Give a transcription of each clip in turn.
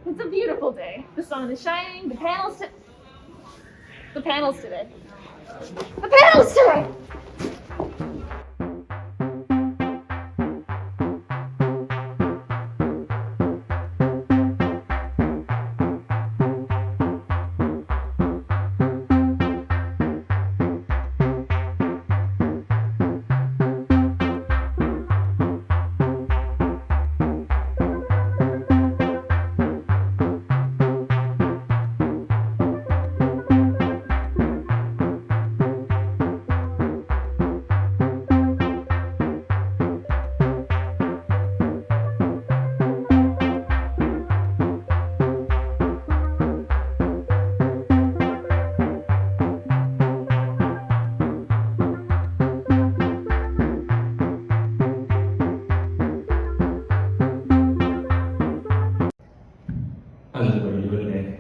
It's a beautiful day. The sun is shining. The panels today. The panels today. How's everybody doing today?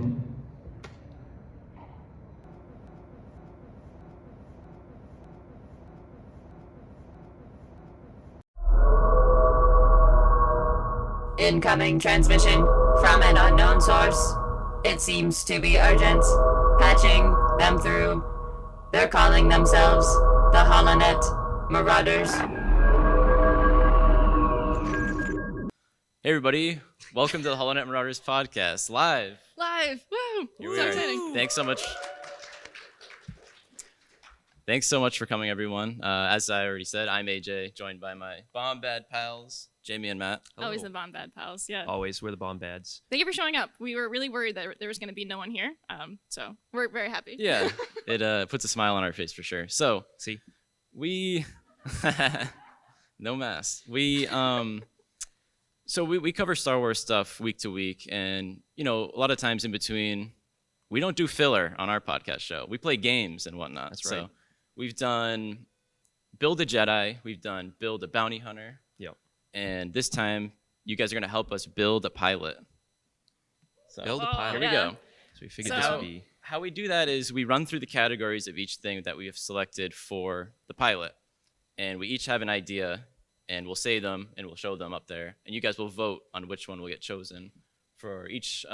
Incoming transmission from an unknown source. It seems to be urgent. Patching them through. They're calling themselves the HoloNet Marauders. Hey everybody, welcome to the HoloNet Marauders podcast, live. Woo! Here we So are. exciting. Thanks so much for coming, everyone. As I already said, I'm AJ, joined by my bomb bad pals, Jamie and Matt. Always the bomb bad pals, yeah. Always, we're the bomb bads. Thank you for showing up. We were really worried that there was going to be no one here, so we're very happy. Yeah, it puts a smile on our face for sure. So, See? we, no mask. We cover Star Wars stuff week to week, and a lot of times in between, we don't do filler on our podcast show. We play games and whatnot. That's right. So we've done Build a Jedi, we've done Build a Bounty Hunter, Yep. and this time you guys are gonna help us build a pilot. So Build a Oh, pilot. here we yeah. go. So we figured So- this would be. How we do that is we run through the categories of each thing that we have selected for the pilot, and we each have an idea, and we'll say them and we'll show them up there, and you guys will vote on which one will get chosen for each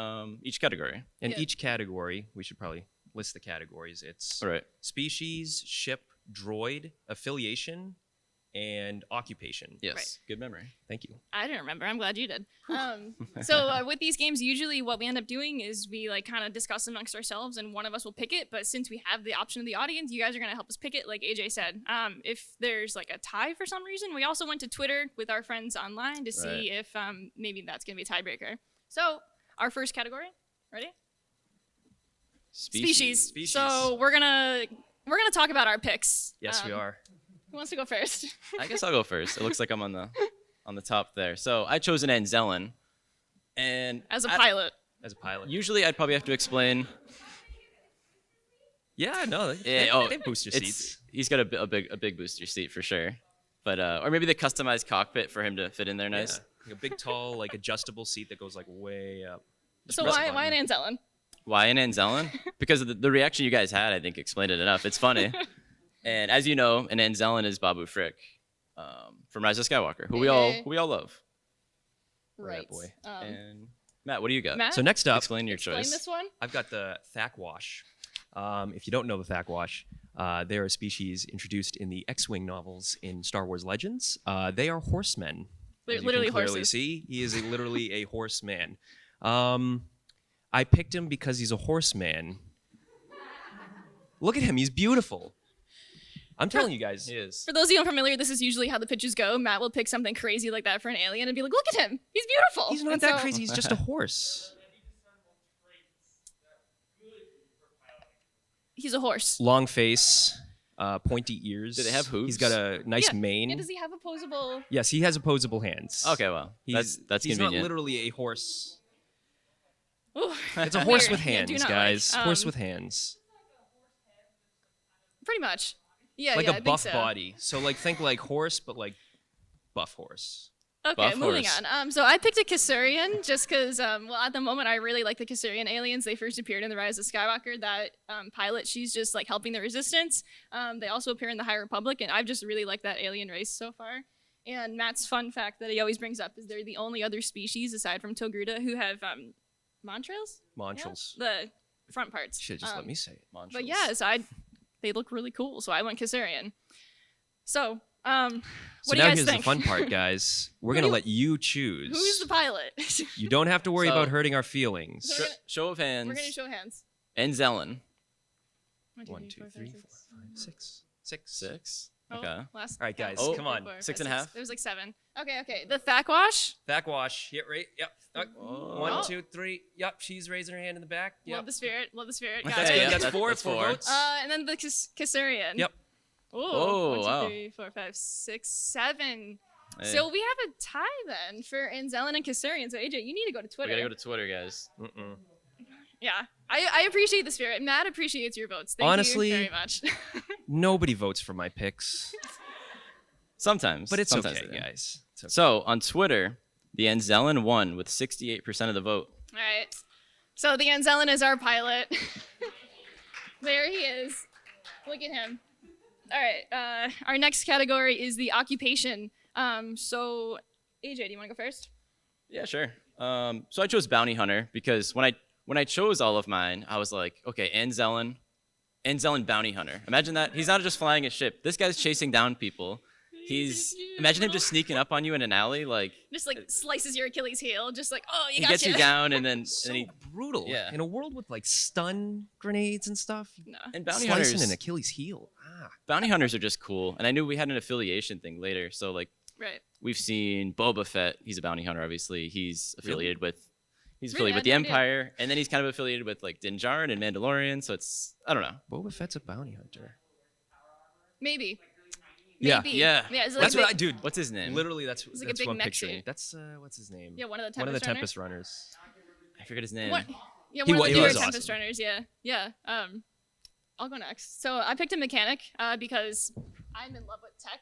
category. And Yeah. each category, we should probably list the categories. It's All right. species, ship, droid, affiliation, and occupation. Yes. Right. Good memory. Thank you. I didn't remember. I'm glad you did. So with these games, usually what we end up doing is we kind of discuss amongst ourselves, and one of us will pick it. But since we have the option of the audience, you guys are gonna help us pick it, like AJ said. If there's a tie for some reason, we also went to Twitter with our friends online to see if maybe that's gonna be a tiebreaker. So our first category, ready? Species. Species. So we're gonna talk about our picks. Yes, we are. Who wants to go first? I guess I'll go first. It looks like I'm on the top there. So I chose an Anzellan, and As a pilot. As a pilot. usually I'd probably have to explain. Yeah, no. They, Yeah, they boost your seats. He's got a big booster seat for sure, but or maybe the customized cockpit for him to fit in there nice. Yeah. Like a big, tall, adjustable seat that goes way up. So press a why button. an Anzellan? Why an Anzellan? Because of the reaction you guys had, I think explained it enough. It's funny, and as you know, an Anzellan is Babu Frick from Rise of Skywalker, who we all love. Right. boy. And Matt, what do you got? Matt? So next up, Explain your Explain choice. this one. I've got the Thakwash. If you don't know the Thakwash, they're a species introduced in the X-Wing novels in Star Wars Legends. They are horsemen. They're As you literally can clearly horses. see, he is literally a horseman. I picked him because he's a horseman. Look at him, he's beautiful. I'm telling you guys. He is. For those of you unfamiliar, this is usually how the pitches go. Matt will pick something crazy like that for an alien and be like, "Look at him, he's beautiful." He's not And that so- crazy, he's just a horse. He's a horse. Long face, pointy ears. Do they have hooves? He's got a nice Yeah. mane. And does he have opposable? Yes, he has opposable hands. Okay, well, that's He's convenient. not literally a horse. Ooh, It's a horse weird. with Yeah, do hands, not guys. like. Horse with hands. Pretty much. Yeah, Like yeah, a I think buff so. body. So think like horse, but buff horse. Okay, Buff moving horse. on. So I picked a Cassurian just because, well, at the moment I really like the Cassurian aliens. They first appeared in The Rise of Skywalker. That pilot, she's just helping the Resistance. They also appear in the High Republic, and I've just really liked that alien race so far. And Matt's fun fact that he always brings up is they're the only other species aside from Togruta who have Montrals? Montrals. Yeah, the front parts. Should just let me say it. But yeah, so they look really cool, so I went Kassarian. So, what So do you now guys here's think? the fun part, guys. We're gonna let you choose. Who's the pilot? You don't have to worry So- about hurting our feelings. So we're gonna- Show of hands. We're gonna show hands. And Zelen. 1, 2, 3, 4, 5, 6. 6. Oh, Okay. last All right, guys, Oh. come on. 6 and a half. There was like 7. Okay. The Thackwash. Backwash. Hit right. Yep. Oh. 1, 2, 3. Yep. She's raising her hand in the back. Yep. Love the spirit. Love the spirit. That's Got good. it. Yeah, That's that's- 4. that's 4 four. votes. And then the Kassarian. Yep. Oh, 1, 2, wow. 3, 4, 5, 6, 7. Hey, So we have a tie then for Anzellen and Kassarian. So AJ, you need to go to we Twitter. gotta go to Twitter, guys. Mm-mm. Yeah, I appreciate the spirit. Matt appreciates your votes. Thank Honestly- you very much. Nobody votes for my picks, Sometimes. but it's Sometimes okay, they do. guys. It's okay. So on Twitter, the Anzellen won with 68% of the vote. All right. So the Anzellen is our pilot. There he is. Look at him. All right. Our next category is the occupation. So AJ, do you want to go first? Yeah, sure. So I chose Bounty Hunter because when I chose all of mine, I was like, okay, Anzellen Bounty Hunter. Imagine that. He's not just flying a ship. This guy's chasing down people. Imagine him just sneaking up on you in an alley, like Just like slices your Achilles heel, just like, oh, you he gotcha. gets you down and then So he brutal. Yeah. In a world with like stun grenades and stuff. No. and Bounty Slicing Hunters. an Achilles heel. Ah. Bounty Hunters are just cool, and I knew we had an affiliation thing later. So like Right. we've seen Boba Fett. He's a bounty hunter, obviously. He's affiliated with. He's Really? affiliated with I the had no idea. Empire, and then he's kind of affiliated with like Din Djarin and Mandalorian. So it's I don't know. Boba Fett's a bounty hunter. Maybe. Yeah. Maybe. Yeah. Yeah. It's like That's a what I big- dude. What's his name? Literally, that's like a that's big what I'm mech picturing. suit. That's what's his name? Yeah, one of the One of the Tempest Runners. Tempest Runners. I forget his name. What? Yeah, He one wa- of he the newer was Tempest awesome. Runners. Yeah. I'll go next. So I picked a mechanic because I'm in love with tech.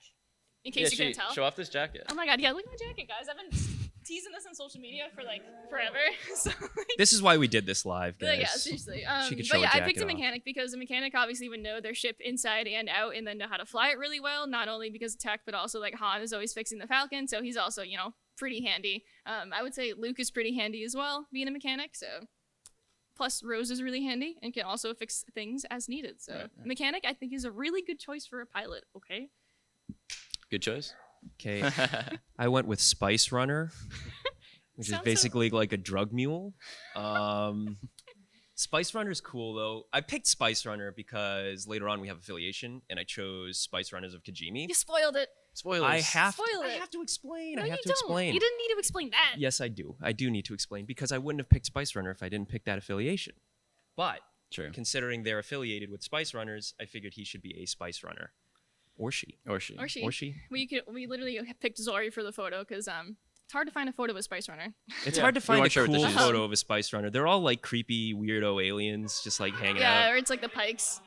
In case you couldn't tell. Show off this jacket. Oh my god, yeah, look at my jacket, guys. I've been teasing this on social media for like forever. So like, This is why we did this live, guys. yeah, seriously. She could But show yeah, a I picked a jacket off. mechanic because a mechanic obviously would know their ship inside and out and then know how to fly it really well, not only because of tech, but also like Han is always fixing the Falcon, so he's also, pretty handy. I would say Luke is pretty handy as well, being a mechanic, so plus Rose is really handy and can also fix things as needed. So Right. mechanic I think is a really good choice for a pilot, okay? Good choice. Okay, I went with Spice Runner, which is Sounds so- basically like a drug mule. Spice Runner's cool though. I picked Spice Runner because later on we have affiliation, and I chose Spice Runners of Kajimi. You spoiled it. Spoilers. I have Spoil I it. have to explain. No, I have you to don't. explain. You didn't need to explain that. Yes, I do. I do need to explain because I wouldn't have picked Spice Runner if I didn't pick that affiliation. But True. considering they're affiliated with Spice Runners, I figured he should be a Spice Runner, or she, Or she. Or she. or she. We literally picked Zori for the photo because it's hard to find a photo of a Spice Runner. It's Yeah, hard to we find a weren't sure what cool this is. photo of a Spice Runner. They're all like creepy, weirdo aliens just like hanging Yeah, out. or it's like the Pikes.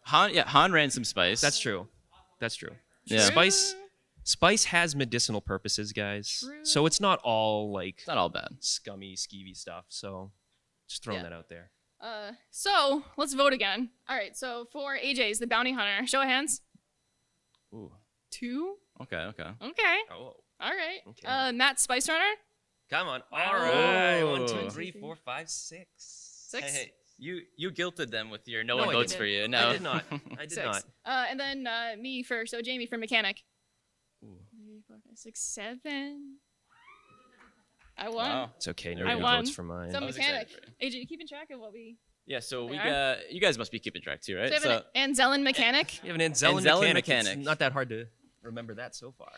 Han ran some spice. That's true. That's true. Yeah. Spice has medicinal purposes, guys. True. So it's not all like It's not all bad. scummy, skeevy stuff. So just throwing Yeah. that out there. So let's vote again. All right. So for AJ's the bounty hunter, show of hands. Ooh. 2. Okay. Okay. Okay. Oh, All right. Okay. Matt Spice Runner. come on. All Oh. right. 1, 2, Oh. 3, 4, 5, 6. 6. Hey, you guilted them with your no No, one I votes didn't. for you. No. I did not. I did 6. not. And then Jamie for mechanic. Ooh. 3, 4, 5, 6, 7. I won. Wow. It's okay. I Nobody won. votes for mine. So I was mechanic. excited AJ, you keeping track of what we? Yeah. So we They got. You guys must be keeping track too, right? So we have an Anzellen mechanic. You have an Anzellen Anzellen mechanic. mechanic. It's not that hard to remember that so far.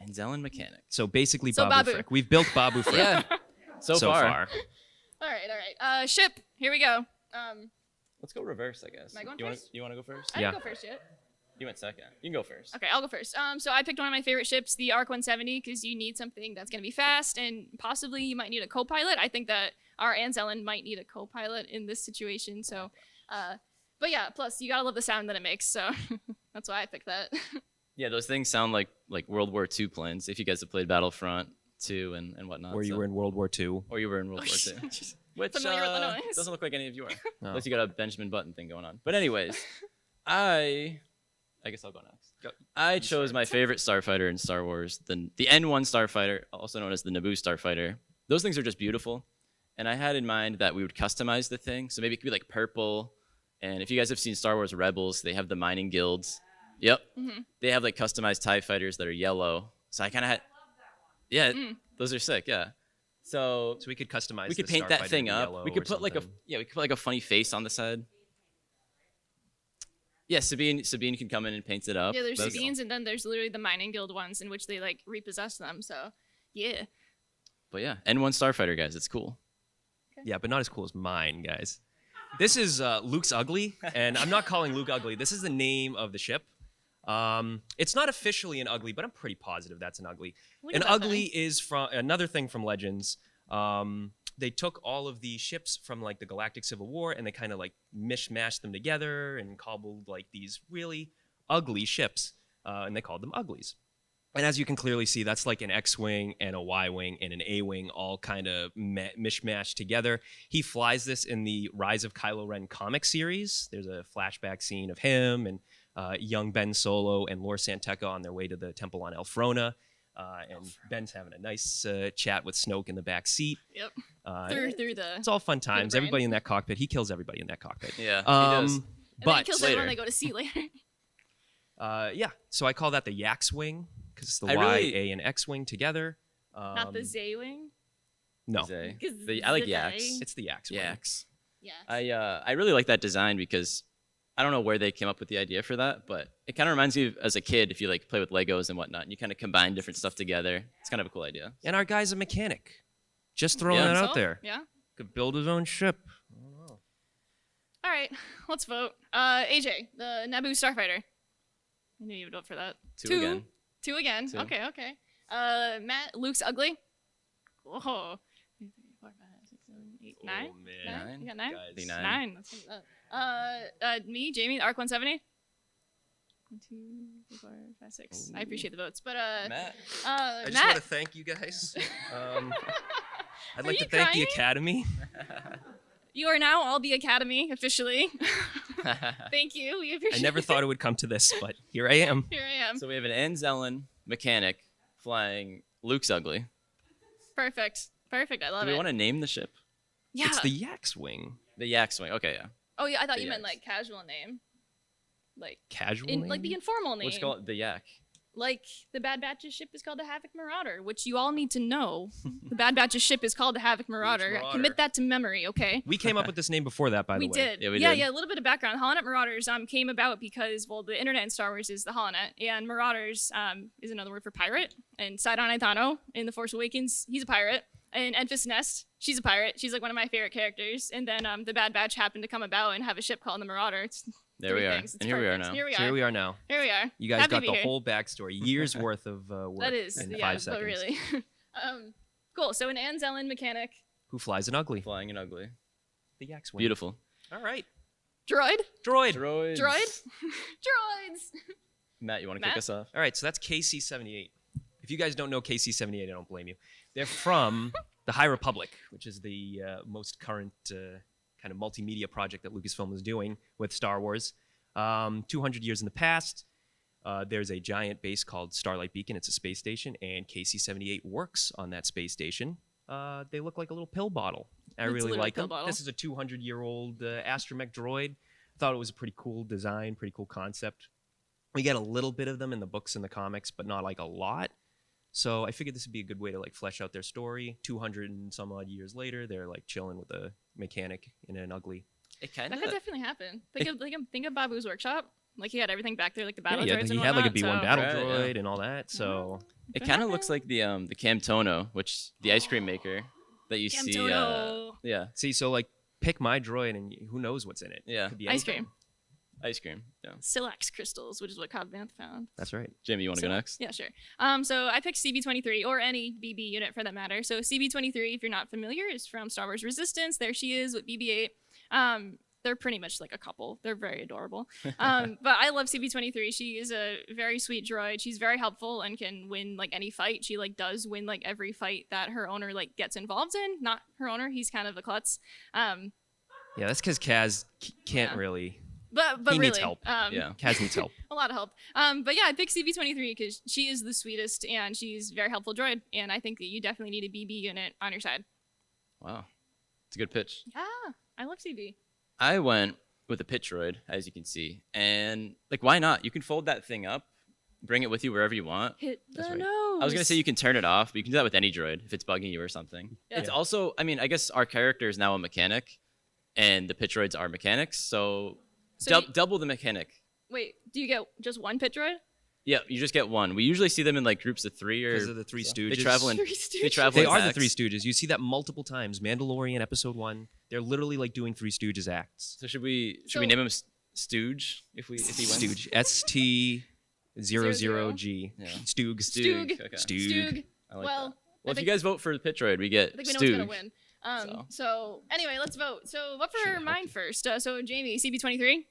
Anzellen mechanic. So basically, So Babu Babu. Frick. We've built Babu Frick Yeah. So far. All right. Ship. Here we go. Let's go reverse, I guess. Am I going you first? You want to go first? I Yeah. didn't go first yet. You went second. You can go first. Okay, I'll go first. So I picked one of my favorite ships, the Arc 170, because you need something that's going to be fast, and possibly you might need a co-pilot. I think that our Anzellen might need a co-pilot in this situation. So, but yeah, plus you gotta love the sound that it makes. So that's why I picked that. Yeah, those things sound like World War II planes. If you guys have played Battlefront 2 and whatnot. Where you were in World War II. Or you were in World War II. Which Familiar with the noise. doesn't look like any of you are. No. Unless you got a Benjamin Button thing going on. But anyways, I guess I'll go next. I chose my favorite starfighter in Star Wars, the N1 starfighter, also known as the Naboo starfighter. Those things are just beautiful. And I had in mind that we would customize the thing. So maybe it could be like purple. And if you guys have seen Star Wars Rebels, they have the mining guilds. Yep. They have like customized TIE fighters that are yellow. So I kind of had. Yeah, those are sick. Yeah. So we could customize. we could the paint that Starfighter thing to up. yellow We could or put like something. we could put like a funny face on the side. Yeah, Sabine can come in and paint it up. Yeah, there's That's- Sabines, and then there's literally the mining guild ones in which they like repossess them. So, yeah. But yeah, N1 Starfighter, guys, it's cool. Yeah, but not as cool as mine, guys. This is Luke's Ugly, and I'm not calling Luke Ugly. This is the name of the ship. It's not officially an Ugly, but I'm pretty positive that's an Ugly. Look An at that Ugly thing. is from another thing from Legends. They took all of the ships from like the Galactic Civil War and they kind of like mishmashed them together and cobbled like these really ugly ships, and they called them Uglies. And as you can clearly see, that's like an X-wing and a Y-wing and an A-wing all kind of mishmashed together. He flies this in the Rise of Kylo Ren comic series. There's a flashback scene of him and young Ben Solo and Lor Santeca on their way to the temple on Elfrona. And Ben's having a nice chat with Snoke in the back seat. Yep. Uh, Through the. It's all fun times. brain. Everybody in that cockpit, he kills everybody in that cockpit. Yeah, he does. And then he But kills later. everyone they go to see later. yeah, so I call that the Yak wing because it's the I Y, really- A, and X wing together. Not the Z wing. No, Zay. 'Cause I like the yaks. Zay. it's the Yaks wing. Yaks. Yeah. I really like that design because I don't know where they came up with the idea for that, but it kind of reminds me of as a kid if you like play with Legos and whatnot, and you kind of combine different stuff together. It's kind of a cool idea. And our guy's a mechanic. Just throwing Yeah. that So, out there. Yeah. Could build his own ship. All right. Let's vote. AJ, the Naboo Starfighter. I knew you would vote for that. Two again. Two again. Two. Okay. Okay. Matt, Luke's ugly. Whoa. 2, 3, 4, 5, 6, 7, 8, 9. Oh, man. Nine? You got 9? Guys. I think 9. 9. That's me, Jamie, Arc 170. 1, 2, 3, 4, 5, 6. I appreciate the votes, but Matt. I just Matt, want to thank you guys. I'd like you to thank the crying? Academy. you are now all the Academy officially. Thank you. We appreciate. I never thought it would come to this, but here I am. Here I am. So we have an Anzellin mechanic flying Luke's Ugly. Perfect. Perfect. I love Do we it. want to name the ship? Yeah. It's the Yaks wing. The Yak Swing. Okay, yeah. Oh yeah, I thought the you meant Yaks. like casual name, like Casual in name? like the informal name. What's it called? The Yak. Like the Bad Batch's ship is called the Havoc Marauder, which you all need to know. The Bad Batch's ship is called the Havoc Marauder. Marauder. Commit that to memory, okay? We came up with this name before that, by the We way. did. Yeah, we yeah, did. yeah. A little bit of background. HoloNet Marauders came about because, well, the internet in Star Wars is the HoloNet, and Marauders is another word for pirate. And Sidon Aitano in The Force Awakens, he's a pirate. And Enfys Nest, she's a pirate. She's like one of my favorite characters. And then the Bad Batch happened to come about and have a ship called the Marauder. It's There three we are. things. It's And here we are perfect. now. Here we So are. here we are now. Here we are. You guys Happy got to the be here. whole backstory, years worth of work That is, in yeah, 5 but seconds. really. Cool. So an Anzellin mechanic. Who flies an ugly? Flying an Ugly. The Yaks wing. Beautiful. All right. Droid. Droid. Droids. Droid. Droids. Matt, you want to Matt? kick us off? All right, so that's KC-78. If you guys don't know KC-78, I don't blame you. They're from the High Republic, which is the most current kind of multimedia project that Lucasfilm is doing with Star Wars. 200 years in the past, there's a giant base called Starlight Beacon. It's a space station, and KC-78 works on that space station. They look like a little pill bottle. I It's a really little like pill them. bottle. This is a 200-year-old astromech droid. Thought it was a pretty cool design, pretty cool concept. We get a little bit of them in the books and the comics, but not like a lot. So I figured this would be a good way to like flesh out their story. 200 and some odd years later, they're like chilling with a mechanic in an ugly. It kind That could definitely happen. Think of Babu's workshop. Like he had everything back there, like the Yeah, battle droids he and had like a whatnot, B1 so- battle Right, droid yeah. and all that. So It kind of looks like the Camtono, which the ice cream maker that you see. Camtono. Yeah, see, so like pick my droid and who knows what's in it. Yeah. Could be Ice anything. cream. ice cream. Yeah. Silex crystals, which is what Cobb Vanth found. That's right. Jimmy, you want to go So- next? Yeah, sure. So I picked CB-23, or any BB unit for that matter. So CB-23, if you're not familiar, is from Star Wars Resistance. There she is with BB-8. They're pretty much like a couple. They're very adorable. But I love CB-23. She is a very sweet droid. She's very helpful and can win like any fight. She like does win like every fight that her owner like gets involved in. Not her owner. He's kind of a klutz. Yeah, that's because Kaz can't Yeah. really. But He really, needs help. Yeah. Kaz needs help. a lot of help. But yeah, I picked CB-23 because she is the sweetest and she's a very helpful droid. And I think that you definitely need a BB unit on your side. Wow. It's a good pitch. Yeah, I love CB. I went with a pit droid, as you can see, and like, why not? You can fold that thing up, bring it with you wherever you want. Hit the That's right. nose. I was gonna say you can turn it off, but you can do that with any droid if it's bugging you or something. Yeah. It's also, I mean, I guess our character is now a mechanic, and the pit droids are mechanics, so, So double the mechanic. Wait, do you get just one pit droid? Yeah, you just get one. We usually see them in like groups of 3 or Because of the Three Stooges. they travel in. Three Stooges. They travel. They in are the packs. Three Stooges. You see that multiple times. Mandalorian episode 1. They're literally like doing Three Stooges acts. So should we So- name him Stooge if he wins? Stooge. ST00G. Yeah. Stoog. Stoog. Okay. Stoog. I like Well, that. Well, if think- you guys vote for the pit droid, we get I think we know Stooge. who's gonna win. So anyway, let's vote. So vote Sure, for help mine you. first. So Jamie, CB23.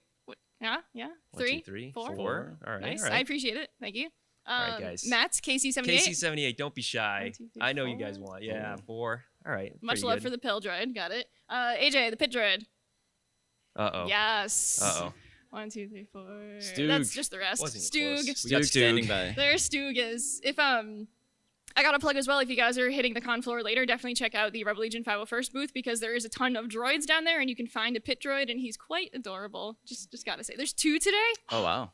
Yeah. 1, 3, 2, 3, 4. 4. All right. Nice. All I right. appreciate it. Thank you. All right, guys. Matt's KC78. KC78. Don't be shy. 1, 2, 3, I know you 4. guys want. Yeah, 4. All right. Much love for the pill droid. Got it. AJ, the pit droid. Uh-oh. Yes. Uh-oh. 1, 2, 3, 4. Stoog. That's just the rest. Wasn't Stoog. close. We got Stooge standing Stoog. by. There Stoog is. If I got to plug as well, if you guys are hitting the con floor later, definitely check out the Rebel Legion 501st booth because there is a ton of droids down there and you can find a pit droid and he's quite adorable. Just gotta say. There's 2 today. Oh wow,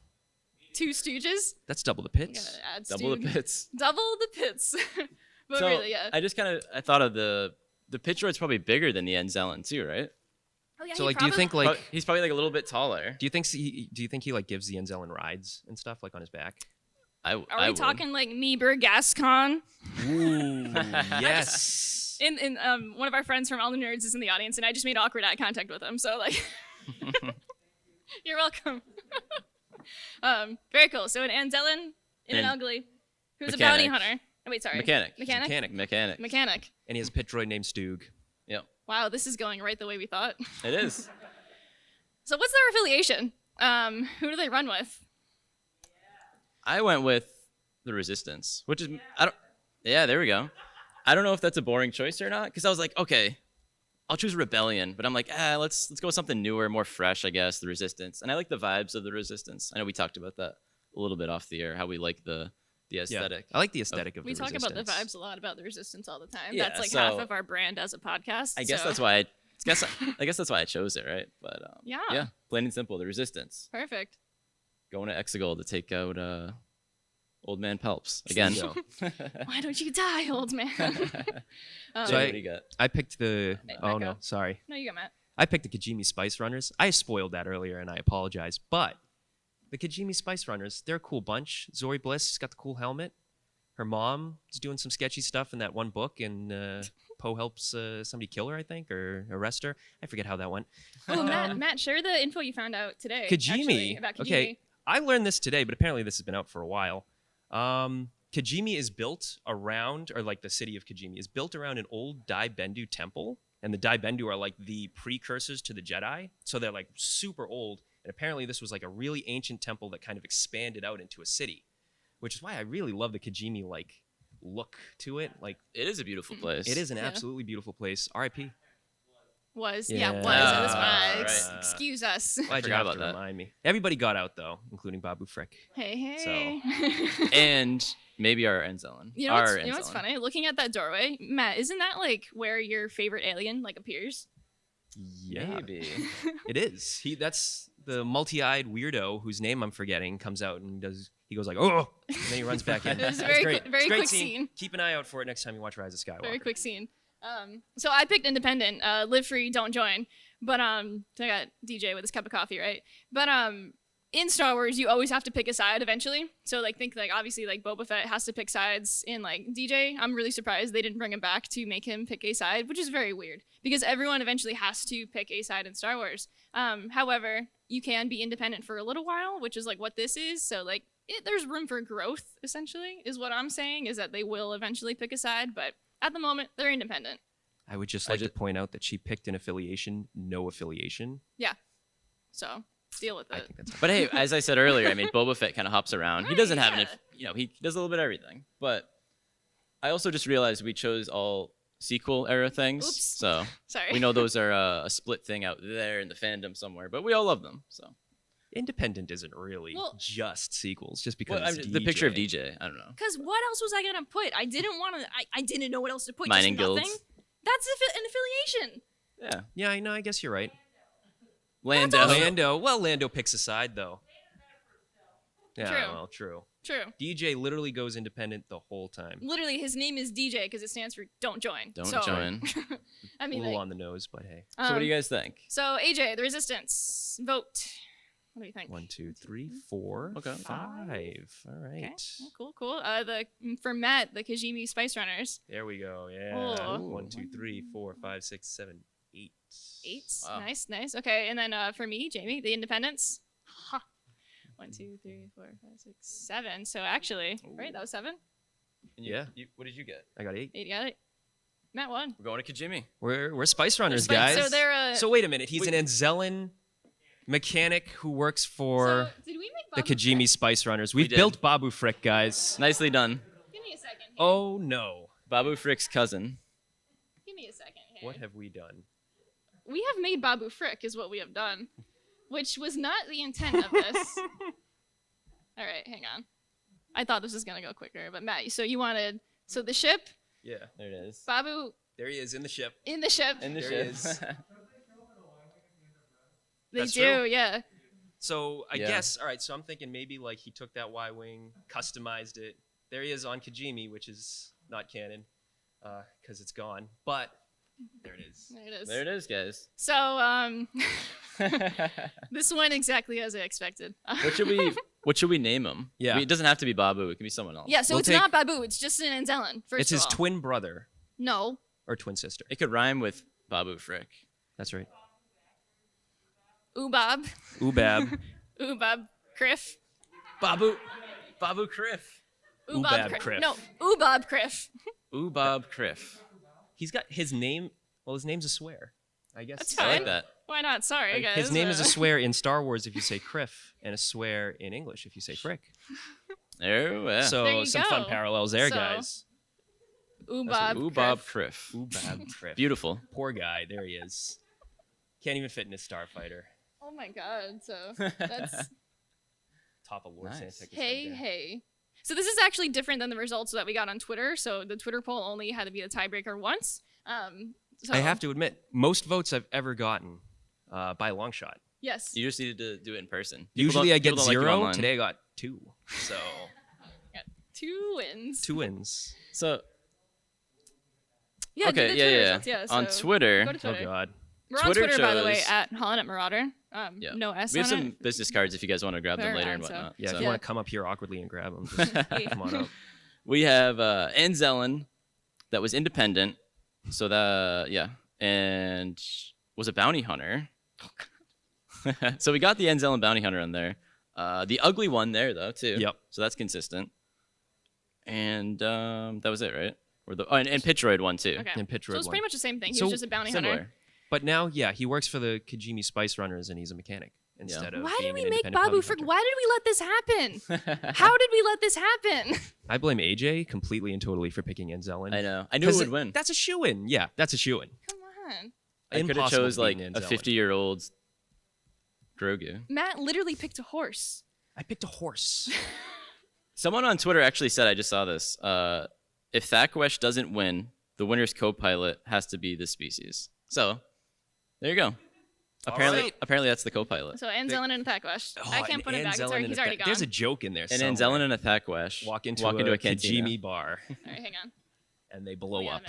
2 Stooges. That's double the Gotta pits. add double the Stoog. pits. Double the pits. But So really, yeah. I thought of the pit droid's probably bigger than the Enzellan too, right? Oh, yeah, So he like, do you probably- think like, He's probably like a little bit taller. do you think he like gives the Enzellan rides and stuff like on his back? Are I we would. talking like Meeber Gascon? Ooh, yes. In one of our friends from All the Nerds is in the audience, and I just made awkward eye contact with him. So like, you're welcome. Very cool. So an Anzellan in an And ugly, who's a bounty mechanic. hunter. Oh, wait, sorry. Mechanic. Mechanic. Mechanic. Mechanic. And he has a pit droid named Stoog. Yep, Wow, this is going right the way we thought. it is. So what's their affiliation? Who do they run with? I went with the Resistance, which is Yeah, there we go. I don't know if that's a boring choice or not, because I was like, okay, I'll choose Rebellion, but I'm like, let's go with something newer, more fresh, I guess. The Resistance, and I like the vibes of the Resistance. I know we talked about that a little bit off the air, how we like the aesthetic. I like the aesthetic of We the talk Resistance. about the vibes a lot about the Resistance all the time. Yeah, That's like so- half of our brand as a podcast. I guess so- that's why I guess that's why I chose it, right? But Yeah. plain and simple, the Resistance. Perfect. Going to Exegol to take out Old Man Pelps again. So, Why don't you die, old man? So Jay, what do you got? I picked the. Hey, Oh back no, up. sorry. No, you got Matt. I picked the Kajimi Spice Runners. I spoiled that earlier, and I apologize. But the Kajimi Spice Runners, they're a cool bunch. Zori Bliss has got the cool helmet. Her mom is doing some sketchy stuff in that one book, and Poe helps somebody kill her, I think, or arrest her. I forget how that went. Oh, Matt, share the info you found out today. Kajimi. actually, about Kajimi. Okay, I learned this today, but apparently this has been out for a while. Kajimi is built around, or like the city of Kajimi is built around an old Dai Bendu temple, and the Dai Bendu are like the precursors to the Jedi, so they're like super old. And apparently this was like a really ancient temple that kind of expanded out into a city, which is why I really love the Kajimi like look to it. Like It is a beautiful place. it is an Yeah. absolutely beautiful place. R.I.P. Was. Yeah. Yeah, was. It was Ah, was. right. Excuse us. Why'd you forgot have about to that. remind me? Everybody got out though, including Babu Frick. Hey, hey. And maybe our Enzellan. You know, our what's Enzellan. funny? Looking at that doorway, Matt, isn't that like where your favorite alien like appears? Yeah, Maybe. it is. That's the multi-eyed weirdo whose name I'm forgetting comes out and he goes like, oh, and then he runs back in. It was a It's very great. quick- very It's a great quick scene. Keep an eye out for it next time you watch Rise of Skywalker. Very quick scene. So I picked independent. Live free, don't join. But so I got DJ with his cup of coffee, right? But in Star Wars, you always have to pick a side eventually. So like think like obviously like Boba Fett has to pick sides in like DJ. I'm really surprised they didn't bring him back to make him pick a side, which is very weird because everyone eventually has to pick a side in Star Wars. However, you can be independent for a little while, which is like what this is. So like there's room for growth essentially is what I'm saying is that they will eventually pick a side, but at the moment they're independent. I would just like to point out that she picked an affiliation, no affiliation. So deal with I it. think that's But hey, as I said earlier, I mean, Boba Fett kind of hops around. He Right, doesn't have yeah. he does a little bit of everything. But I also just realized we chose all sequel era things. Oops. So Sorry. we know those are a split thing out there in the fandom somewhere, but we all love them. So independent isn't really Well- just sequels, just because well, it's the picture of DJ. DJ, I don't know. Because what else was I gonna put? I didn't want to. I didn't know what else to put. Mining Just nothing. guilds. That's an affiliation. Yeah. Yeah, I know. I guess you're right. Lando. Lando. Well, Lando picks a side though. Yeah. True. Well, true. True. DJ literally goes independent the whole time. Literally, his name is DJ because it stands for Don't Join. Don't So, join. I A mean, little like, on the nose, but hey. So what do you guys think? So AJ, the Resistance, vote. What do you think? 1, 2, 3, 4, Okay. 5. All right. Okay. Oh, cool. For Matt, the Kajimi Spice Runners. There we go. Yeah. Oh. 1, 2, 3, 4, 5, 6, 7, 8. 8. Wow. Nice. Okay, and then for me, Jamie, the Independents. Ha. 1, 2, 3, 4, 5, 6, 7. So actually, right, that was 7. And Yeah. What did you get? I got 8. 8 got it. Matt won. We're going to Kajimi. We're Spice Runners, Spice- guys. so they're, So wait a minute. He's Wait. an Anzellan mechanic who works for So, did we make the Babu Kajimi Frick? Spice Runners. We We've did. built Babu Frick, guys. Nicely done. Give me a second. Here. Oh no. Babu Frick's cousin. Give me a second. Here. What have we done? We have made Babu Frick, is what we have done, which was not the intent of this. All right, hang on. I thought this was gonna go quicker, but Matt, so you wanted the ship, Yeah. There it is. Babu There he is in the ship. in the ship. In the There ship. it is. They That's do, true. yeah. So I Yeah. guess, all right, so I'm thinking maybe like he took that Y-Wing, customized it. There he is on Kajimi, which is not canon because it's gone. But there it is. There it is. There it is, guys. So this went exactly as I expected. What should we name him? Yeah. I mean, it doesn't have to be Babu. It can be someone else. Yeah, so We'll it's take- not Babu, it's just an Anzellan. First It's of his all. twin brother No. or twin sister. It could rhyme with Babu Frick. That's right. Ubab. Ubab. Ubab Criff. Babu Criff. Ubab Criff. Criff. No, Ubab Criff. Bob Criff. He's got his name. Well, his name's a swear. I guess. That's I like fine. that. Why not? Sorry, guys. His name is a swear in Star Wars if you say Criff, and a swear in English if you say Frick. Oh, yeah. So There you some fun go. parallels there, So- guys. Ubab Bob Criff. Criff. Ubab Criff. Beautiful. Poor guy. There he is. Can't even fit in his starfighter. Oh my god, so that's Top of Lord Nice. Santa. hey. So this is actually different than the results that we got on Twitter. So the Twitter poll only had to be the tiebreaker once. So I have to admit, most votes I've ever gotten by a long shot. Yes. You just needed to do it in person. Usually I get people don't like you 0. online. Today I got 2. So Got 2 wins. 2 wins. So Yeah, okay, the yeah, Twitter yeah. results, On so Twitter, Go to Oh Twitter. God. We're on Twitter Twitter, by the way, chose- at HoloNet Marauder. yeah. No S we have on some it. business cards if you guys want to grab them They're later and on, so- whatnot. Yeah, So if you want to come up here awkwardly and grab them, just come on up. we have Anzellan that was independent. So that and was a bounty hunter. So we got the Anzellan bounty hunter on there. The ugly one there though too. Yep. So that's consistent. And that was it, right? Or and Pitroid one too. Okay. And Pitroid So it's one. pretty much the same thing. He So was just a bounty Similar. hunter. But now, yeah, he works for the Kajimi Spice Runners, and he's a mechanic instead of Why being did we an make independent Babu bounty Frick? hunter. Why did we let this happen? How did we let this happen? I blame AJ completely and totally for picking Anzellan. I know. I knew it would win. That's a shoo-in. Yeah, that's a shoo-in. Come on. I could have Impossible chose to like beat a Anzellan. 50-year-old Grogu. Matt literally picked a horse. I picked a horse. Someone on Twitter actually said, I just saw this. If Thakwesh doesn't win, the winner's co-pilot has to be this species. So, there you go. Apparently that's the co-pilot. So Anzellan and Thakwash. I can't put him back. It's Anzellan already, and he's a already Tha- gone. There's a joke in there. And somewhere. Anzellan and a Thakwesh walk into a a cantina. Kajimi bar, All right, hang on. and they blow Yeah, up.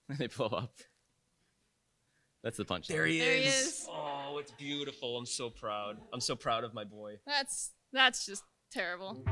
man. They blow up. That's the punchline. There he There he is. is. Oh, it's beautiful. I'm so proud. I'm so proud of my boy. That's just terrible.